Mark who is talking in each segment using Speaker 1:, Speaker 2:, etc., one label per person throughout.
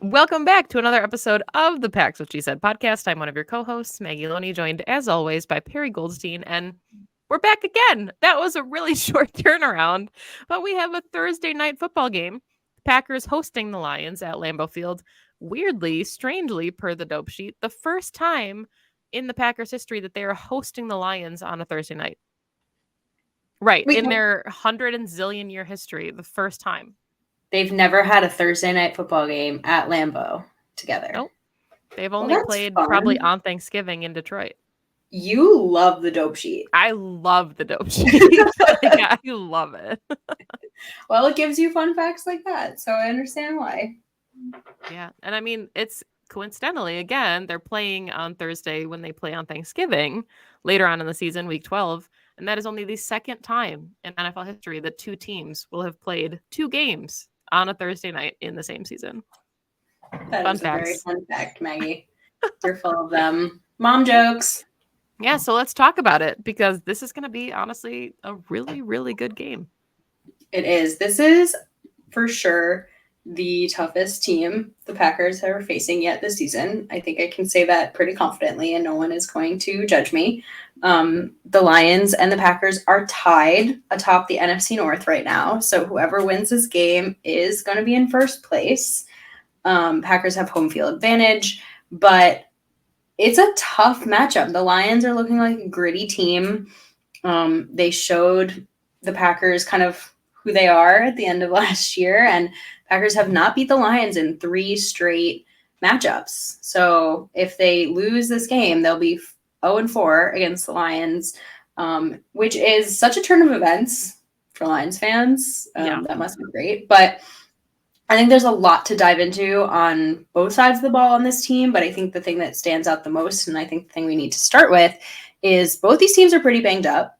Speaker 1: Welcome back to another episode of the Pax What She Said podcast. I'm one of your co-hosts, Maggie Loney, joined as always by Perri Goldstein, and we're back again. That was a really short turnaround, but we have a Thursday night football game. Packers hosting the Lions at Lambeau Field. Weirdly, strangely, per the dope sheet, the first time in the Packers history that they are hosting the Lions on a Thursday night. Right, in their 100 and zillion year history, the first time.
Speaker 2: They've never had a Thursday night football game at Lambeau together.
Speaker 1: Nope. They've only played probably on Thanksgiving in Detroit.
Speaker 2: You love the dope sheet.
Speaker 1: I love the dope sheet. I love it.
Speaker 2: Well, it gives you fun facts like that, so I understand why.
Speaker 1: Yeah, and I mean, it's coincidentally, again, they're playing on Thursday when they play on Thanksgiving later on in the season, week 12. And that is only the second time in NFL history that two teams will have played two games on a Thursday night in the same season.
Speaker 2: That is a very fun fact, Maggie. You're full of them. Mom jokes.
Speaker 1: Yeah, so let's talk about it because this is going to be, honestly, a really, really good game.
Speaker 2: It is. This is for sure the toughest team the Packers are facing yet this season. I think I can say that pretty confidently, and no one is going to judge me. The Lions and the Packers are tied atop the NFC North right now, so whoever wins this game is going to be in first place. Packers have home field advantage, but it's a tough matchup. The Lions are looking like a gritty team. They showed the Packers kind of who they are at the end of last year, and Packers have not beat the Lions in 3 straight matchups. So if they lose this game, they'll be 0-4 against the Lions, which is such a turn of events for Lions fans. That must be great. But I think there's a lot to dive into on both sides of the ball on this team. But I think the thing that stands out the most, and I think the thing we need to start with, is both these teams are pretty banged up.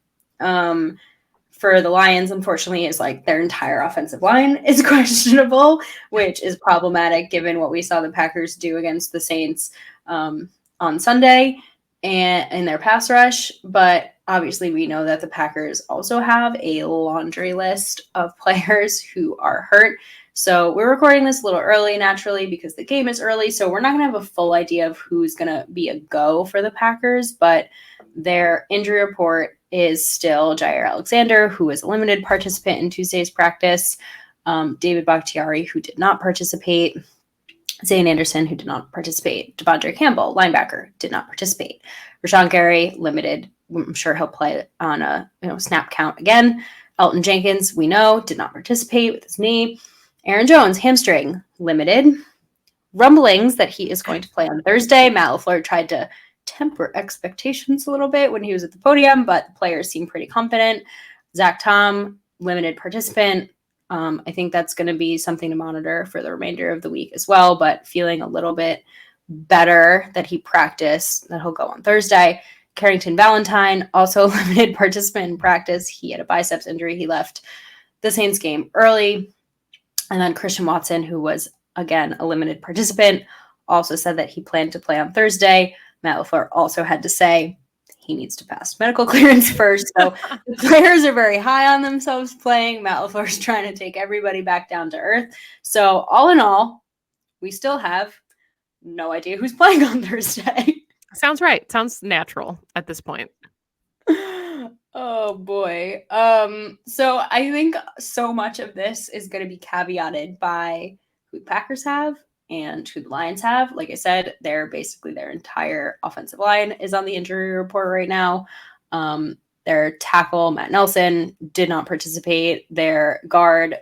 Speaker 2: For the Lions, unfortunately, is like their entire offensive line is questionable, which is problematic given what we saw the Packers do against the Saints on Sunday and in their pass rush. But obviously, we know that the Packers also have a laundry list of players who are hurt. So we're recording this a little early, naturally, because the game is early. So we're not going to have a full idea of who's going to be a go for the Packers, but their injury report is still Jair Alexander, who was a limited participant in Tuesday's practice, David Bakhtiari, who did not participate, Zane Anderson, who did not participate, Devondre Campbell, linebacker, did not participate, Rashawn Gary, limited. I'm sure he'll play on a snap count again. Elton Jenkins, we know, did not participate with his knee. Aaron Jones, hamstring, limited. Rumblings that he is going to play on Thursday. Matt LaFleur tried to temper expectations a little bit when he was at the podium, but the players seem pretty confident. Zach Tom, limited participant. I think that's going to be something to monitor for the remainder of the week as well, but feeling a little bit better that he practiced, that he'll go on Thursday. Carrington Valentine, also a limited participant in practice. He had a biceps injury. He left the Saints game early. And then Christian Watson, who was, again, a limited participant, also said that he planned to play on Thursday. Matt LaFleur also had to say he needs to pass medical clearance first. So the players are very high on themselves playing. Matt LaFleur is trying to take everybody back down to earth. So all in all, we still have no idea who's playing on Thursday.
Speaker 1: Sounds right. Sounds natural at this point.
Speaker 2: Oh, boy. So I think so much of this is going to be caveated by who the Packers have and who the Lions have. Like I said, their entire offensive line is on the injury report right now. Their tackle, Matt Nelson, did not participate. Their guard,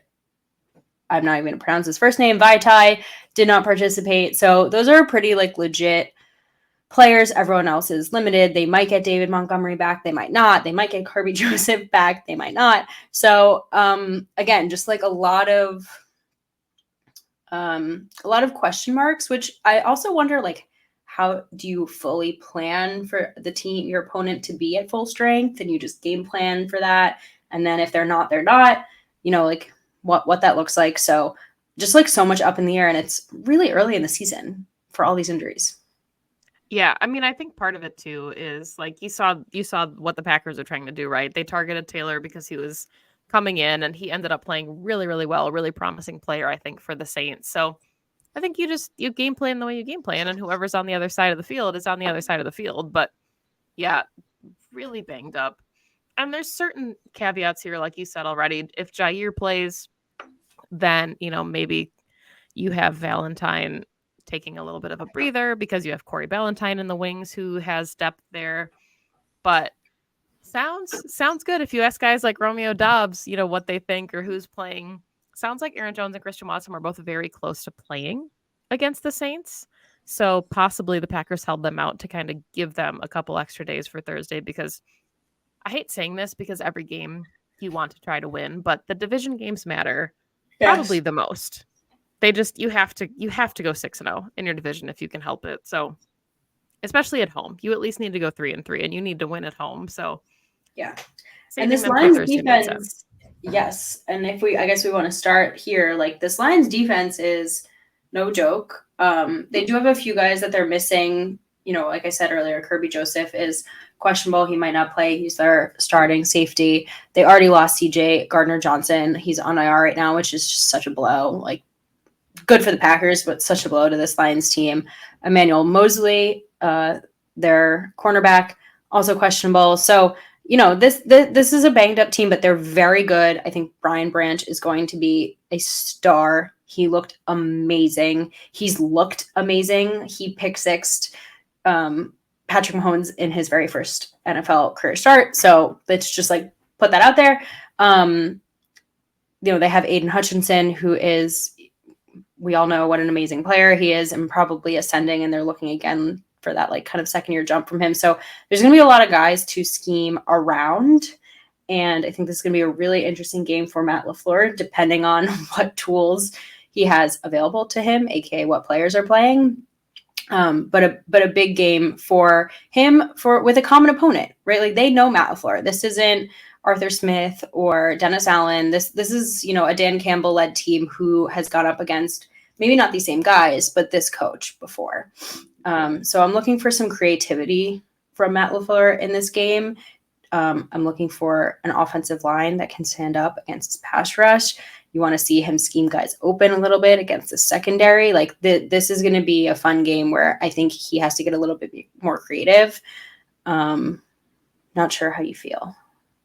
Speaker 2: I'm not even going to pronounce his first name, Vaitai, did not participate. So those are pretty legit players. Everyone else is limited. They might get David Montgomery back. They might not. They might get Kirby Joseph back. They might not. So again, just a lot of question marks, which I also wonder, how do you fully plan for the team, your opponent, to be at full strength, and you just game plan for that? And then if they're not, they're not, what that looks like. So just so much up in the air, and it's really early in the season for all these injuries.
Speaker 1: Yeah, I mean, I think part of it too is you saw what the Packers are trying to do, right? They targeted Taylor because he was coming in and he ended up playing really, really well, a really promising player, I think, for the Saints. So I think you game plan the way you game plan, and whoever's on the other side of the field is on the other side of the field. But yeah, really banged up. And there's certain caveats here, like you said already. If Jair plays, then maybe you have Valentine taking a little bit of a breather because you have Corey Ballantyne in the wings who has depth there. But sounds good. If you ask guys like Romeo Dobbs, what they think or who's playing. Sounds like Aaron Jones and Christian Watson are both very close to playing against the Saints. So possibly the Packers held them out to kind of give them a couple extra days for Thursday, because I hate saying this because every game you want to try to win, but the division games matter probably the most. You have to go 6-0 in your division if you can help it. So especially at home, you at least need to go 3-3, and you need to win at home. So
Speaker 2: yeah.
Speaker 1: And
Speaker 2: this Lions defense, yes. And I guess we want to start here. Like, this Lions defense is no joke. They do have a few guys that they're missing. Like I said earlier, Kirby Joseph is questionable. He might not play. He's their starting safety. They already lost CJ Gardner-Johnson. He's on IR right now, which is just such a blow. Like, good for the Packers, but such a blow to this Lions team. Emmanuel Mosley, their cornerback, also questionable. So, this is a banged up team, but they're very good. I think Brian Branch is going to be a star. He looked amazing. He's looked amazing. He pick-sixed Patrick Mahomes in his very first NFL career start. So let's just put that out there. They have Aiden Hutchinson, who is, we all know what an amazing player he is, and probably ascending, and they're looking again for that kind of second year jump from him. So there's going to be a lot of guys to scheme around. And I think this is going to be a really interesting game for Matt LaFleur, depending on what tools he has available to him, aka what players are playing. But a big game for him with a common opponent, right? They know Matt LaFleur. This isn't Arthur Smith or Dennis Allen. This is, a Dan Campbell led team who has gone up against maybe not these same guys, but this coach before. So I'm looking for some creativity from Matt LaFleur in this game. I'm looking for an offensive line that can stand up against his pass rush. You want to see him scheme guys open a little bit against the secondary. This is going to be a fun game where I think he has to get a little bit more creative. Not sure how you feel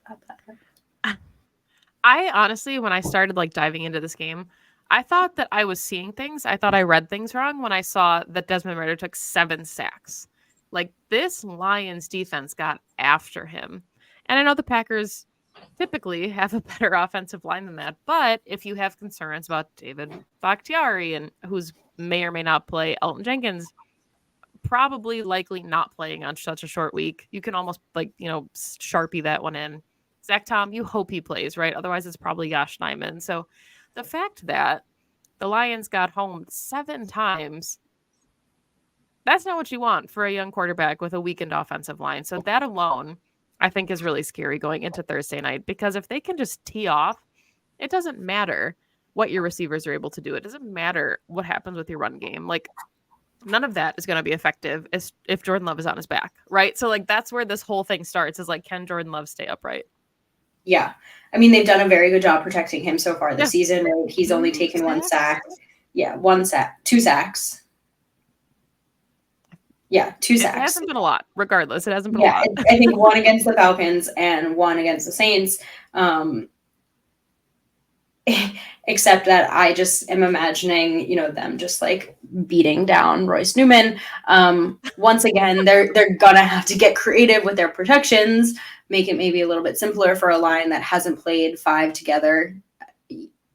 Speaker 2: about that.
Speaker 1: I honestly, when I started diving into this game, I thought that I was seeing things. I thought I read things wrong when I saw that Desmond Ridder took 7 sacks. This Lions defense got after him. And I know the Packers typically have a better offensive line than that. But if you have concerns about David Bakhtiari, and who's may or may not play, Elton Jenkins probably likely not playing on such a short week, you can almost Sharpie that one in. Zach Tom, you hope he plays, right? Otherwise it's probably Josh Nyman. So the fact that the Lions got home 7 times, that's not what you want for a young quarterback with a weakened offensive line. So that alone, I think, is really scary going into Thursday night, because if they can just tee off, it doesn't matter what your receivers are able to do. It doesn't matter what happens with your run game. None of that is going to be effective if Jordan Love is on his back, right? So that's where this whole thing starts, is can Jordan Love stay upright?
Speaker 2: Yeah. I mean, they've done a very good job protecting him so far this season. Right? He's only taken 1 sack. Yeah, 1 sack. 2 sacks. Yeah, 2 sacks.
Speaker 1: It hasn't been a lot. Regardless, it hasn't been a lot.
Speaker 2: I think 1 against the Falcons and 1 against the Saints. Except that I just am imagining, them just beating down Royce Newman. Once again, they're gonna have to get creative with their protections, make it maybe a little bit simpler for a line that hasn't played 5 together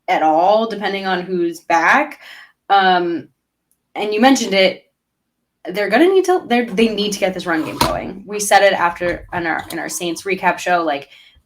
Speaker 2: at all, depending on who's back. And you mentioned it. They're gonna need to. They need to get this run game going. We said it after in our Saints recap show.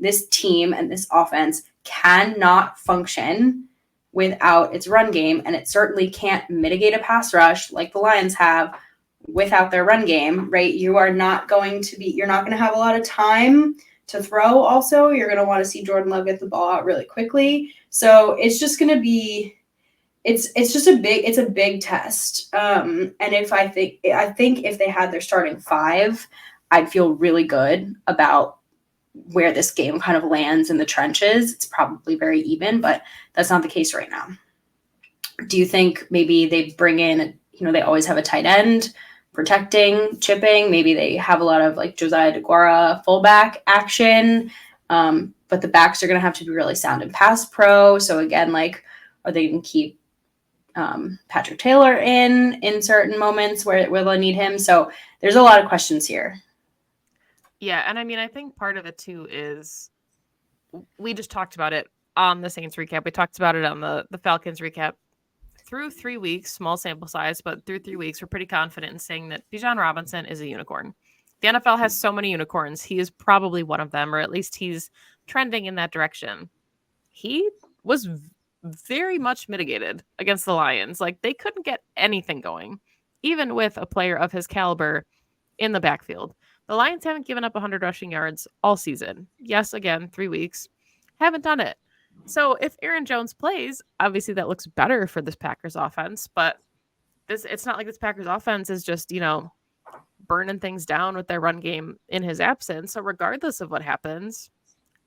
Speaker 2: This team and this offense cannot function without its run game, and it certainly can't mitigate a pass rush like the Lions have without their run game, right? You're not going to have a lot of time to throw. Also, you're going to want to see Jordan Love get the ball out really quickly. So it's just going to be, it's a big test. And I think if they had their starting 5, I'd feel really good about where this game kind of lands in the trenches. It's probably very even, but that's not the case right now. Do you think maybe they bring in, they always have a tight end protecting, chipping? Maybe they have a lot of like Josiah DeGuara fullback action. But the backs are going to have to be really sound and pass pro. So again, like, are they going to keep Patrick Taylor in certain moments where they'll need him? So there's a lot of questions here.
Speaker 1: Yeah, and I mean, I think part of it too is we just talked about it on the Saints recap. We talked about it on the Falcons recap. Through 3 weeks, small sample size, but through 3 weeks, we're pretty confident in saying that Bijan Robinson is a unicorn. The NFL has so many unicorns. He is probably one of them, or at least he's trending in that direction. He was very much mitigated against the Lions. Like, they couldn't get anything going, even with a player of his caliber in the backfield. The Lions haven't given up 100 rushing yards all season. Yes, again, 3 weeks. Haven't done it. So if Aaron Jones plays, obviously that looks better for this Packers offense, but it's not like this Packers offense is just, burning things down with their run game in his absence. So regardless of what happens,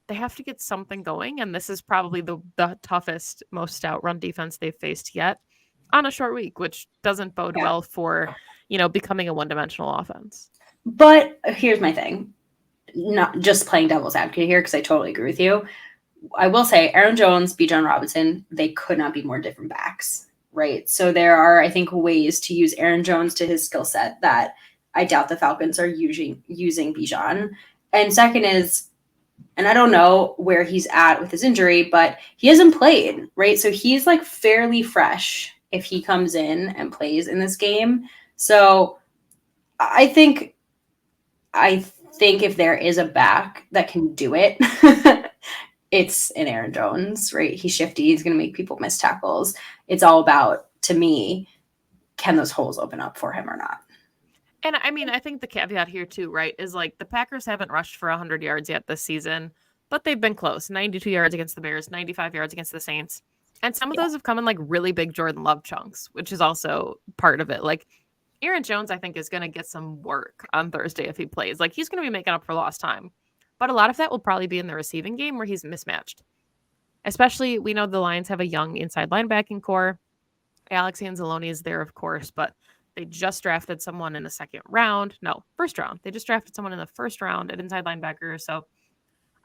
Speaker 1: they have to get something going, and this is probably the toughest, most stout run defense they've faced yet on a short week, which doesn't bode well for, becoming a one-dimensional offense.
Speaker 2: But here's my thing. Not just playing devil's advocate here, because I totally agree with you. I will say Aaron Jones, Bijan Robinson, they could not be more different backs, right? So there are, I think, ways to use Aaron Jones to his skill set that I doubt the Falcons are using Bijan. And second is, and I don't know where he's at with his injury, but he hasn't played, right? So he's like fairly fresh if he comes in and plays in this game. So I think if there is a back that can do it, it's an Aaron Jones, right? He's shifty. He's going to make people miss tackles. It's all about, to me, can those holes open up for him or not?
Speaker 1: And I mean, I think the caveat here too, right, is like the Packers haven't rushed for 100 yards yet this season, but they've been close. 92 yards against the Bears, 95 yards against the Saints. And some of those have come in like really big Jordan Love chunks, which is also part of it. Like Aaron Jones, I think, is going to get some work on Thursday if he plays. Like he's going to be making up for lost time. But a lot of that will probably be in the receiving game where he's mismatched. Especially, we know the Lions have a young inside linebacking core. Alex Anzalone is there, of course, but they just drafted someone in the first round. They just drafted someone in the first round at inside linebacker. So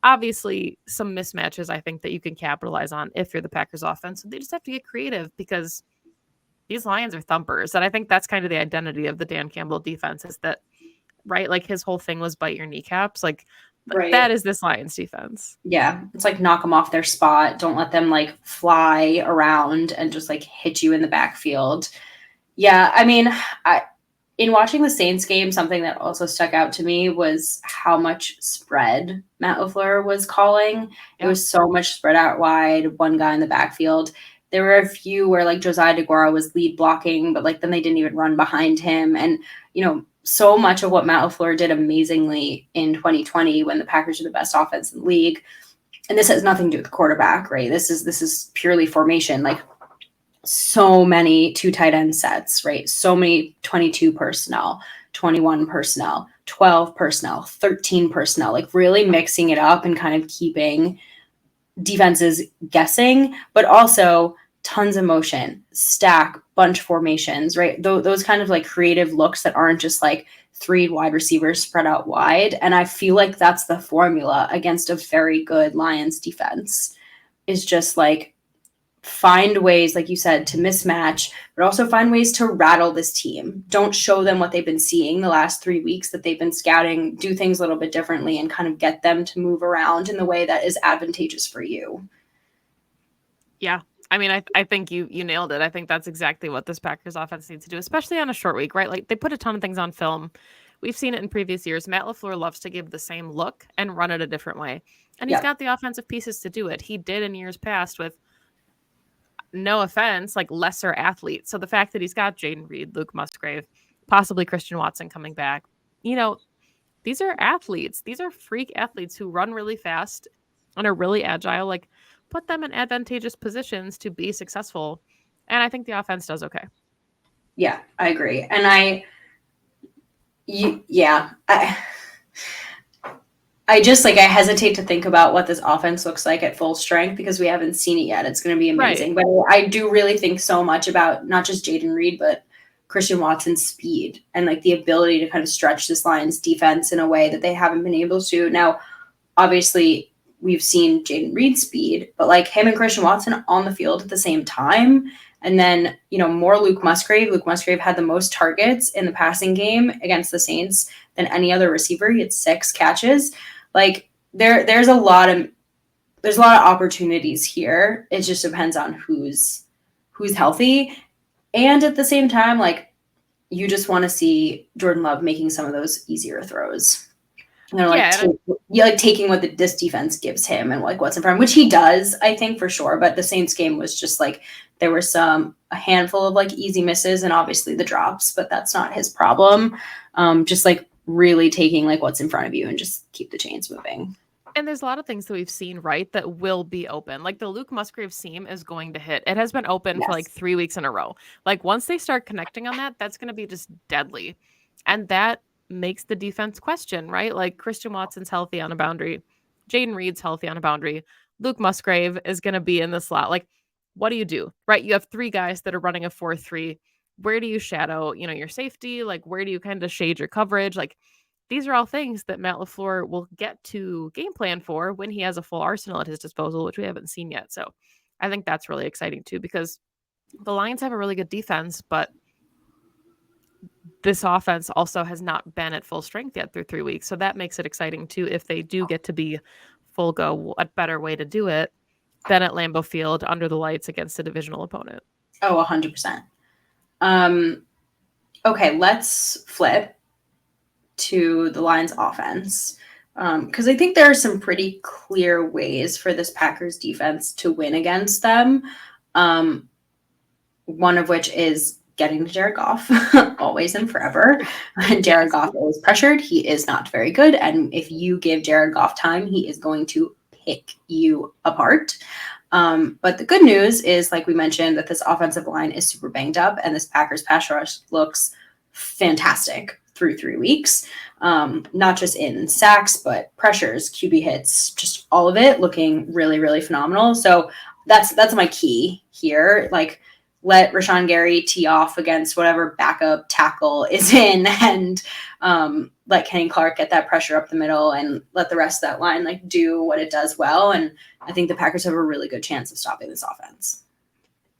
Speaker 1: obviously some mismatches I think that you can capitalize on if you're the Packers offense. So they just have to get creative because these Lions are thumpers. And I think that's kind of the identity of the Dan Campbell defense is that, right? Like his whole thing was bite your kneecaps. Like that is this Lions defense.
Speaker 2: Yeah. It's like knock them off their spot. Don't let them like fly around and just like hit you in the backfield. Yeah, I mean, in watching the Saints game, something that also stuck out to me was how much spread Matt LaFleur was calling. Yep. It was so much spread out wide, one guy in the backfield. There were a few where like Josiah DeGuara was lead blocking, but like then they didn't even run behind him. And, so much of what Matt LaFleur did amazingly in 2020 when the Packers are the best offense in the league. And this has nothing to do with the quarterback, right? This is purely formation. Like, so many 2 tight end sets, right? So many 22 personnel, 21 personnel, 12 personnel, 13 personnel, like really mixing it up and kind of keeping defenses guessing, but also tons of motion, stack, bunch formations, right? Those kind of like creative looks that aren't just like 3 wide receivers spread out wide. And I feel like that's the formula against a very good Lions defense is just like, find ways, like you said, to mismatch, but also find ways to rattle this team. Don't show them what they've been seeing the last 3 weeks that they've been scouting, do things a little bit differently and kind of get them to move around in the way that is advantageous for you.
Speaker 1: Yeah. I mean, I think you nailed it. I think that's exactly what this Packers offense needs to do, especially on a short week, right? Like they put a ton of things on film. We've seen it in previous years. Matt LaFleur loves to give the same look and run it a different way. And he's got the offensive pieces to do it. He did in years past with, no offense, like lesser athletes. So the fact that he's got Jaden Reed, Luke Musgrave, possibly Christian Watson coming back, these are athletes. These are freak athletes who run really fast and are really agile. Like put them in advantageous positions to be successful. And I think the offense does okay.
Speaker 2: Yeah, I agree. And I just like I hesitate to think about what this offense looks like at full strength because we haven't seen it yet. It's going to be amazing.
Speaker 1: Right.
Speaker 2: But I do really think so much about not just Jaden Reed, but Christian Watson's speed and like the ability to kind of stretch this Lions defense in a way that they haven't been able to. Now, obviously, we've seen Jaden Reed's speed, but like him and Christian Watson on the field at the same time. And then, more Luke Musgrave. Luke Musgrave had the most targets in the passing game against the Saints than any other receiver. He had 6 catches. Like there's a lot of opportunities here. It just depends on who's healthy. And at the same time, like you just want to see Jordan Love making some of those easier throws. Taking what this defense gives him and like what's in front of him, which he does, I think for sure. But the Saints game was just like there were a handful of like easy misses and obviously the drops, but that's not his problem. Just like really taking like what's in front of you and just keep the chains moving.
Speaker 1: And there's a lot of things that we've seen, right, that will be open. Like the Luke Musgrave seam is going to hit. It has been open for like 3 weeks in a row. Like once they start connecting on that, that's going to be just deadly. And that makes the defense question, right? Like Christian Watson's healthy on a boundary. Jaden Reed's healthy on a boundary. Luke Musgrave is going to be in the slot. Like, what do you do, right? You have 3 guys that are running a 4-3. Where do you shadow, your safety? Like, where do you kind of shade your coverage? Like, these are all things that Matt LaFleur will get to game plan for when he has a full arsenal at his disposal, which we haven't seen yet. So I think that's really exciting too, because the Lions have a really good defense, but this offense also has not been at full strength yet through 3 weeks. So that makes it exciting too, if they do get to be full go. A better way to do it than at Lambeau Field under the lights against a divisional opponent.
Speaker 2: Oh, 100%. Okay, let's flip to the Lions offense. Because I think there are some pretty clear ways for this Packers defense to win against them. One of which is getting to Jared Goff always and forever. Jared Goff is pressured. He is not very good. And if you give Jared Goff time, he is going to pick you apart. But the good news is, like we mentioned, that this offensive line is super banged up and this Packers pass rush looks fantastic through 3 weeks. Not just in sacks, but pressures, QB hits, just all of it looking really, really phenomenal. So that's my key here. Like, let Rashawn Gary tee off against whatever backup tackle is in and let Kenny Clark get that pressure up the middle and let the rest of that line like do what it does well. And I think the Packers have a really good chance of stopping this offense.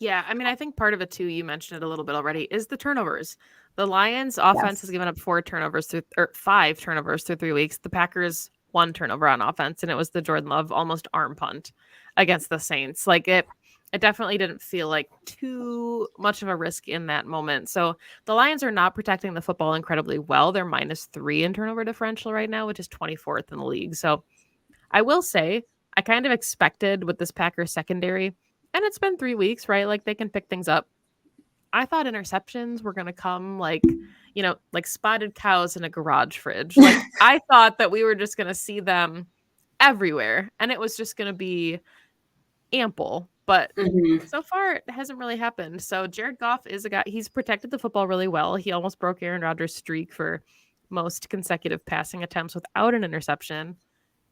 Speaker 1: Yeah, I mean, I think part of it too, you mentioned it a little bit already, is the turnovers. The Lions offense has given up 5 turnovers through 3 weeks. The Packers 1 turnover on offense, and it was the Jordan Love almost arm punt against the Saints. Like it definitely didn't feel like too much of a risk in that moment. So the Lions are not protecting the football incredibly well. They're -3 in turnover differential right now, which is 24th in the league. So I will say I kind of expected with this Packers secondary, and it's been 3 weeks, right? Like they can pick things up. I thought interceptions were going to come like spotted cows in a garage fridge. Like I thought that we were just going to see them everywhere and it was just going to be ample. But so far, it hasn't really happened. So Jared Goff is a guy, he's protected the football really well. He almost broke Aaron Rodgers' streak for most consecutive passing attempts without an interception.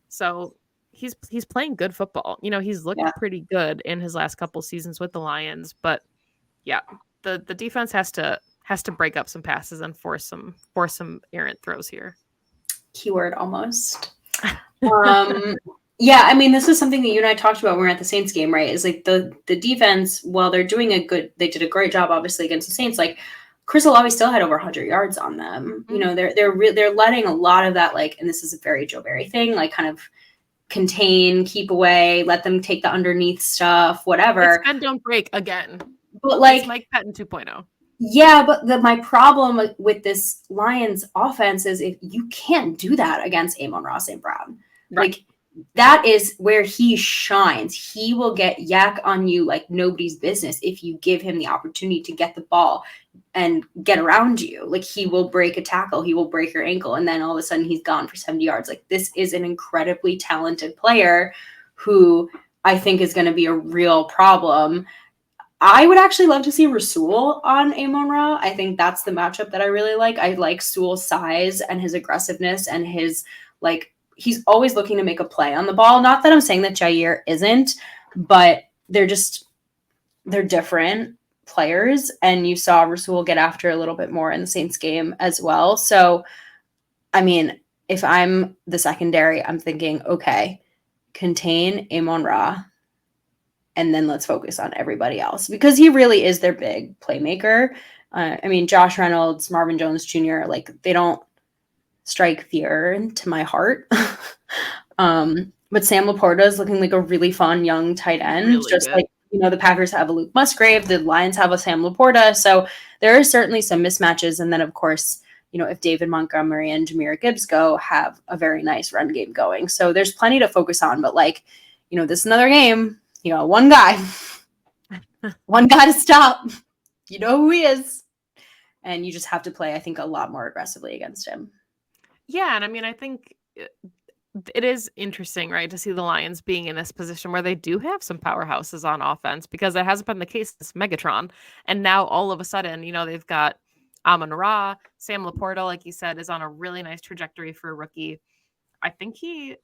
Speaker 1: So he's playing good football. He's looked pretty good in his last couple seasons with the Lions. But yeah, the defense has to break up some passes and force some errant throws here.
Speaker 2: Keyword almost. Yeah, I mean, this is something that you and I talked about when we were at the Saints game, right? Is like the defense, while they did a great job, obviously, against the Saints. Like Chris Olave still had over 100 yards on them. They're letting a lot of that, like, and this is a very Joe Barry thing, like kind of contain, keep away, let them take the underneath stuff, whatever.
Speaker 1: It's bend, don't break again.
Speaker 2: But like
Speaker 1: it's Mike Pettin 2.0.
Speaker 2: Yeah, but my problem with this Lions offense is if you can't do that against Amon-Ra St. Brown.
Speaker 1: Right.
Speaker 2: Like that is where he shines. He will get yak on you like nobody's business if you give him the opportunity to get the ball and get around you. Like he will break a tackle, he will break your ankle, and then all of a sudden he's gone for 70 yards. Like this is an incredibly talented player who I think is going to be a real problem. I would actually love to see Rasul on Amon-Ra. I think that's the matchup that I really like. I like Sewell's size and his aggressiveness and his like he's always looking to make a play on the ball. Not that I'm saying that Jair isn't, but they're different players. And you saw Rasul get after a little bit more in the Saints game as well. So, I mean, if I'm the secondary, I'm thinking, okay, contain Amon-Ra, and then let's focus on everybody else, because he really is their big playmaker. I mean, Josh Reynolds, Marvin Jones Jr., like, they don't strike fear into my heart. But Sam Laporta is looking like a really fun young tight end.
Speaker 1: Really
Speaker 2: just
Speaker 1: good.
Speaker 2: like, the Packers have a Luke Musgrave, the Lions have a Sam Laporta. So there are certainly some mismatches. And then, of course, if David Montgomery and Jahmyr Gibbs have a very nice run game going. So there's plenty to focus on. But, like, this is another game, one guy to stop. You know who he is. And you just have to play, I think, a lot more aggressively against him.
Speaker 1: Yeah, and I mean, I think it is interesting, right, to see the Lions being in this position where they do have some powerhouses on offense, because it hasn't been the case since Megatron. And now all of a sudden, they've got Amon-Ra, Sam Laporta, like you said, is on a really nice trajectory for a rookie. I think he's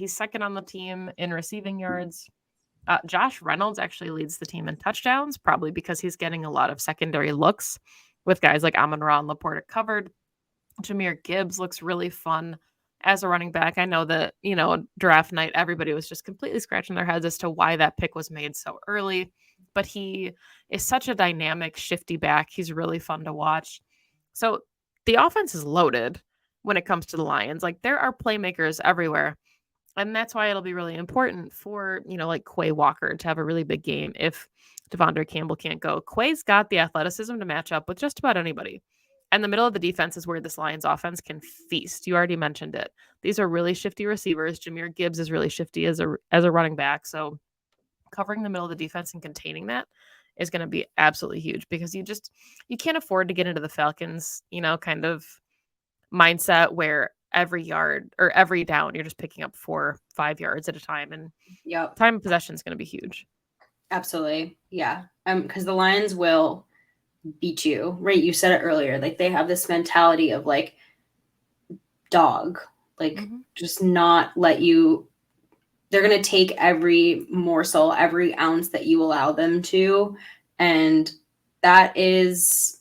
Speaker 1: second on the team in receiving yards. Josh Reynolds actually leads the team in touchdowns, probably because he's getting a lot of secondary looks with guys like Amon-Ra and Laporta covered. Jahmyr Gibbs looks really fun as a running back. I know that, draft night, everybody was just completely scratching their heads as to why that pick was made so early. But he is such a dynamic, shifty back. He's really fun to watch. So the offense is loaded when it comes to the Lions. Like, there are playmakers everywhere. And that's why it'll be really important for, like Quay Walker to have a really big game if Devondre Campbell can't go. Quay's got the athleticism to match up with just about anybody. And the middle of the defense is where this Lions offense can feast. You already mentioned it. These are really shifty receivers. Jahmyr Gibbs is really shifty as a running back. So covering the middle of the defense and containing that is going to be absolutely huge, because you can't afford to get into the Falcons, kind of mindset where every yard or every down, you're just picking up 4-5 yards at a time. And time of possession is going to be huge.
Speaker 2: Absolutely. Yeah. Because the Lions will beat you, right? You said it earlier. Like, they have this mentality of, like, dog, like, just not let you. They're going to take every morsel, every ounce that you allow them to. And that is,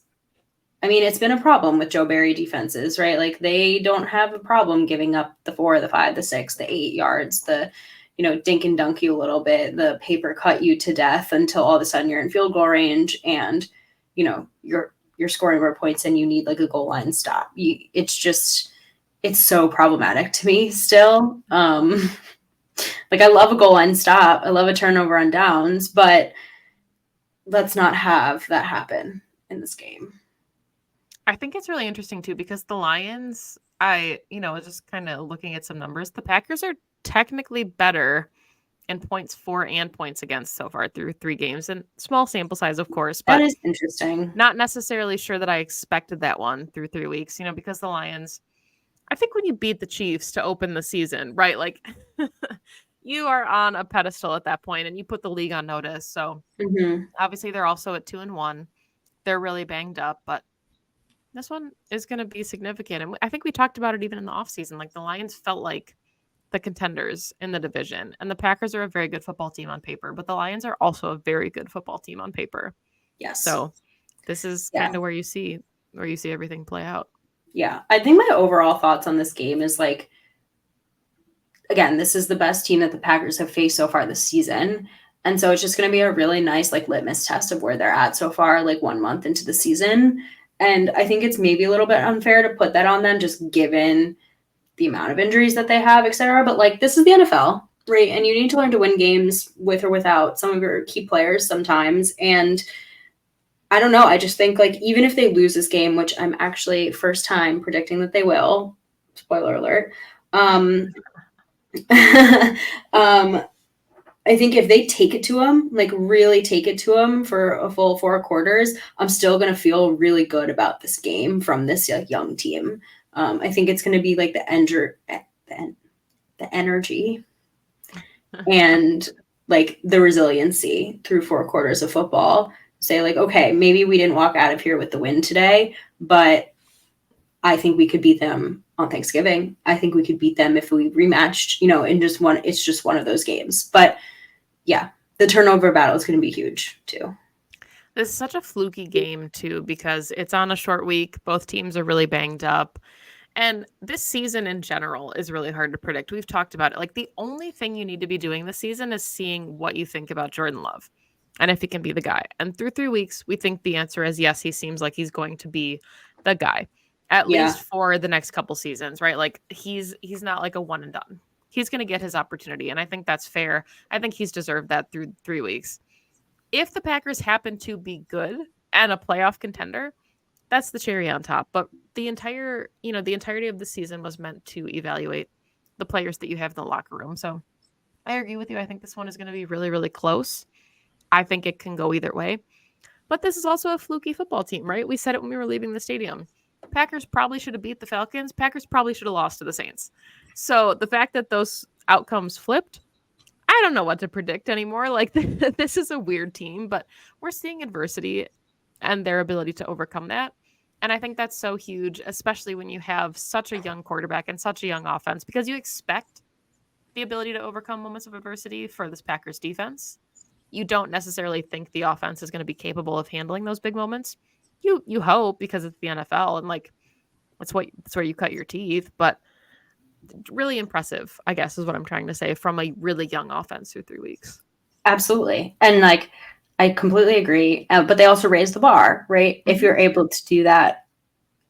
Speaker 2: I mean, it's been a problem with Joe Barry defenses, right? Like, they don't have a problem giving up the 4, the 5, the 6, the 8 yards, the, dink and dunk you a little bit, the paper cut you to death until all of a sudden you're in field goal range and, you're scoring more points and you need, like, a goal line stop. It's so problematic to me still. Like, I love a goal line stop. I love a turnover on downs, but let's not have that happen in this game.
Speaker 1: I think it's really interesting too, because the Lions, just kind of looking at some numbers, the Packers are technically better in points for and points against so far through 3 games, and small sample size, of course, but
Speaker 2: that is interesting.
Speaker 1: Not necessarily sure that I expected that one through 3 weeks, because the Lions, I think when you beat the Chiefs to open the season, right? Like, you are on a pedestal at that point and you put the league on notice. So obviously they're also at 2-1. They're really banged up, but this one is going to be significant. And I think we talked about it even in the offseason. Like, the Lions felt like the contenders in the division, and the Packers are a very good football team on paper, but the Lions are also a very good football team on paper.
Speaker 2: Yes.
Speaker 1: So this is kind of where you see everything play out.
Speaker 2: Yeah. I think my overall thoughts on this game is, like, again, this is the best team that the Packers have faced so far this season. And so it's just going to be a really nice, like, litmus test of where they're at so far, like, 1 month into the season. And I think it's maybe a little bit unfair to put that on them, just given the amount of injuries that they have, et cetera. But, like, this is the NFL, right? And you need to learn to win games with or without some of your key players sometimes. And I don't know. I just think, like, even if they lose this game, which I'm actually first time predicting that they will, spoiler alert. I think if they take it to them, like, really take it to them for a full 4 quarters, I'm still going to feel really good about this game from this, like, young team. I think it's going to be, like, the energy and, like, the resiliency through 4 quarters of football. Say, like, okay, maybe we didn't walk out of here with the win today, but I think we could beat them on Thanksgiving. I think we could beat them if we rematched, in just one. It's just one of those games. But yeah, the turnover battle is going to be huge too.
Speaker 1: This is such a fluky game too, because it's on a short week. Both teams are really banged up. And this season in general is really hard to predict. We've talked about it. Like, the only thing you need to be doing this season is seeing what you think about Jordan Love and if he can be the guy. And through 3 weeks, we think the answer is yes, he seems like he's going to be the guy, at least for the next couple seasons, right? Like, he's not like a one and done. He's going to get his opportunity. And I think that's fair. I think he's deserved that through 3 weeks. If the Packers happen to be good and a playoff contender, that's the cherry on top. But the entirety of the season was meant to evaluate the players that you have in the locker room. So I agree with you. I think this one is going to be really, really close. I think it can go either way. But this is also a fluky football team, right? We said it when we were leaving the stadium. Packers probably should have beat the Falcons. Packers probably should have lost to the Saints. So the fact that those outcomes flipped, I don't know what to predict anymore. Like, this is a weird team, but we're seeing adversity and their ability to overcome that. And I think that's so huge, especially when you have such a young quarterback and such a young offense, because you expect the ability to overcome moments of adversity for this Packers defense. You don't necessarily think the offense is going to be capable of handling those big moments. You hope, because it's the NFL and like that's where you cut your teeth. But really impressive, I guess, is what I'm trying to say, from a really young offense through 3 weeks.
Speaker 2: Absolutely. And like, I completely agree. But they also raise the bar, right? Mm-hmm. If you're able to do that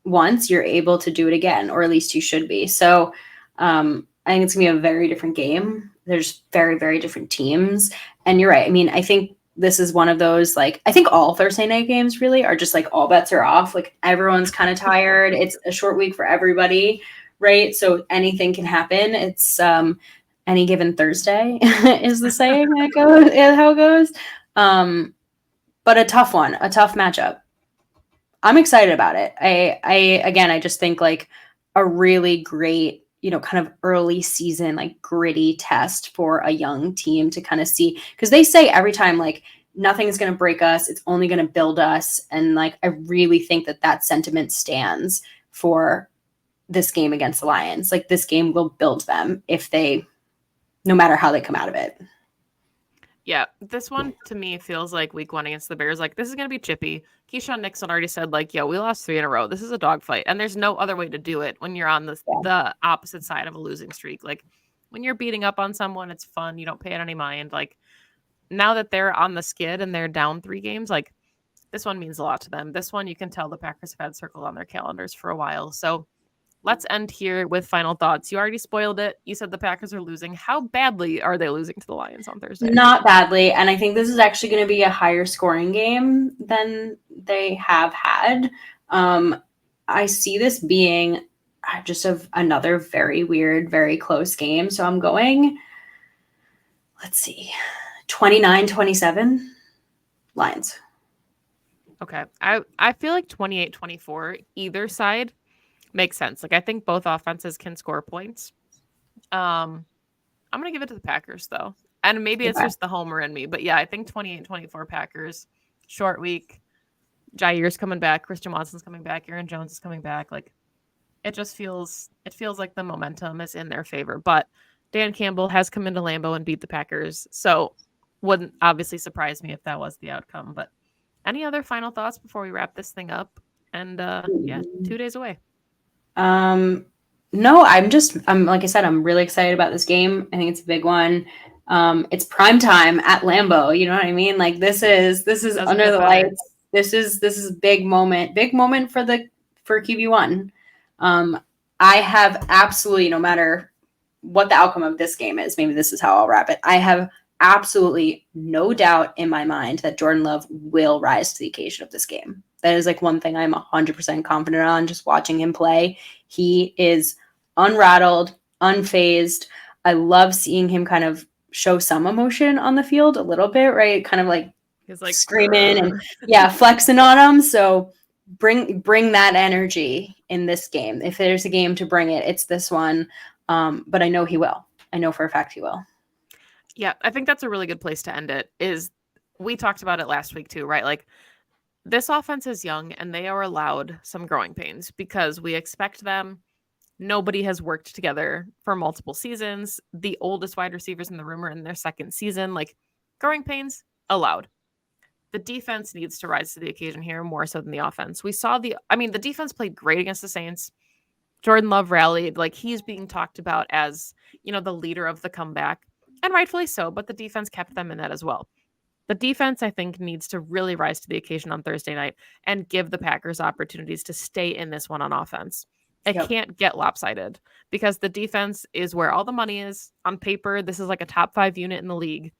Speaker 2: once, you're able to do it again, or at least you should be. So I think it's going to be a very different game. There's very, very different teams. And you're right. I mean, I think this is one of those, like, I think all Thursday night games really are just like all bets are off. Like, everyone's kind of tired. It's a short week for everybody, right? So anything can happen. It's any given Thursday is the saying that goes, how it goes. But a tough one, a tough matchup. I'm excited about it. I just think like a really great, kind of early season, like gritty test for a young team to kind of see, because they say every time, like, nothing is going to break us. It's only going to build us. And like, I really think that sentiment stands for this game against the Lions. Like, this game will build them no matter how they come out of it.
Speaker 1: Yeah, this one to me feels like week 1 against the Bears. Like, this is going to be chippy. Keyshawn Nixon already said, like, we lost 3 in a row. This is a dogfight. And there's no other way to do it when you're on the opposite side of a losing streak. Like, when you're beating up on someone, it's fun. You don't pay it any mind. Like, now that they're on the skid and they're down 3 games, like, this one means a lot to them. This one, you can tell the Packers have had circled on their calendars for a while. So let's end here with final thoughts. You already spoiled it. You said the Packers are losing. How badly are they losing to the Lions on Thursday?
Speaker 2: Not badly. And I think this is actually going to be a higher scoring game than they have had. I see this being just another very weird, very close game. So I'm going, let's see, 29-27 Lions.
Speaker 1: Okay. I feel like 28-24, either side makes sense. Like, I think both offenses can score points. I'm going to give it to the Packers, though. And maybe it's just the homer in me. But yeah, I think 28-24 Packers. Short week. Jair's coming back. Christian Watson's coming back. Aaron Jones is coming back. Like, it feels like the momentum is in their favor. But Dan Campbell has come into Lambeau and beat the Packers. So wouldn't obviously surprise me if that was the outcome. But any other final thoughts before we wrap this thing up? And 2 days away.
Speaker 2: No, I'm like I said, I'm really excited about this game. I think it's a big one. It's prime time at Lambeau. You know what I mean? Like, this is under the lights. This is big moment for QB1. I have absolutely, no matter what the outcome of this game is, maybe this is how I'll wrap it. I have absolutely no doubt in my mind that Jordan Love will rise to the occasion of this game. That is like one thing I'm 100% confident on, just watching him play. He is unrattled, unfazed. I love seeing him kind of show some emotion on the field a little bit, right? Kind of like
Speaker 1: he's like
Speaker 2: screaming and flexing on him. So bring that energy in this game. If there's a game to bring it, it's this one. But I know he will. I know for a fact he will.
Speaker 1: Yeah, I think that's a really good place to end it. We talked about it last week too, right? Like, this offense is young and they are allowed some growing pains because we expect them Nobody has worked together for multiple seasons. The oldest wide receivers in the room are in their second season. Like, growing pains allowed. The defense needs to rise to the occasion here more so than the offense. The defense played great against the Saints. Jordan Love rallied. Like, he's being talked about as, the leader of the comeback, and rightfully so, but the defense kept them in that as well. The defense, I think, needs to really rise to the occasion on Thursday night and give the Packers opportunities to stay in this one on offense. It can't get lopsided because the defense is where all the money is. On paper, this is like a top 5 unit in the league.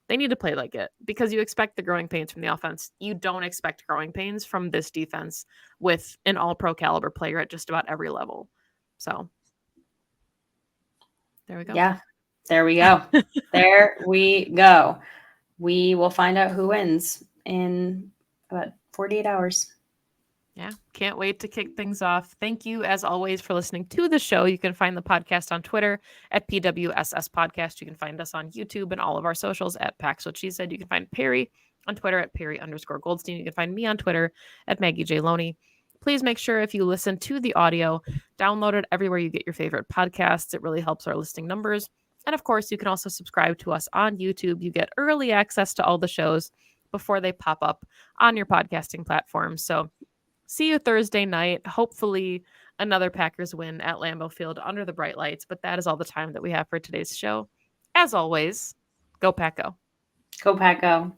Speaker 1: They need to play like it because you expect the growing pains from the offense. You don't expect growing pains from this defense with an all-pro caliber player at just about every level. So there we go.
Speaker 2: Yeah, there we go. There we go. We will find out who wins in about 48 hours.
Speaker 1: Yeah, can't wait to kick things off. Thank you, as always, for listening to the show. You can find the podcast on Twitter at PWSS Podcast. You can find us on YouTube and all of our socials at Pax What She Said. You can find Perri on Twitter at Perri_Goldstein. You can find me on Twitter at Maggie J. Loney. Please make sure if you listen to the audio, download it everywhere you get your favorite podcasts. It really helps our listening numbers. And of course, you can also subscribe to us on YouTube. You get early access to all the shows before they pop up on your podcasting platform. So see you Thursday night. Hopefully another Packers win at Lambeau Field under the bright lights. But that is all the time that we have for today's show. As always, go Pack Go.
Speaker 2: Go Pack Go.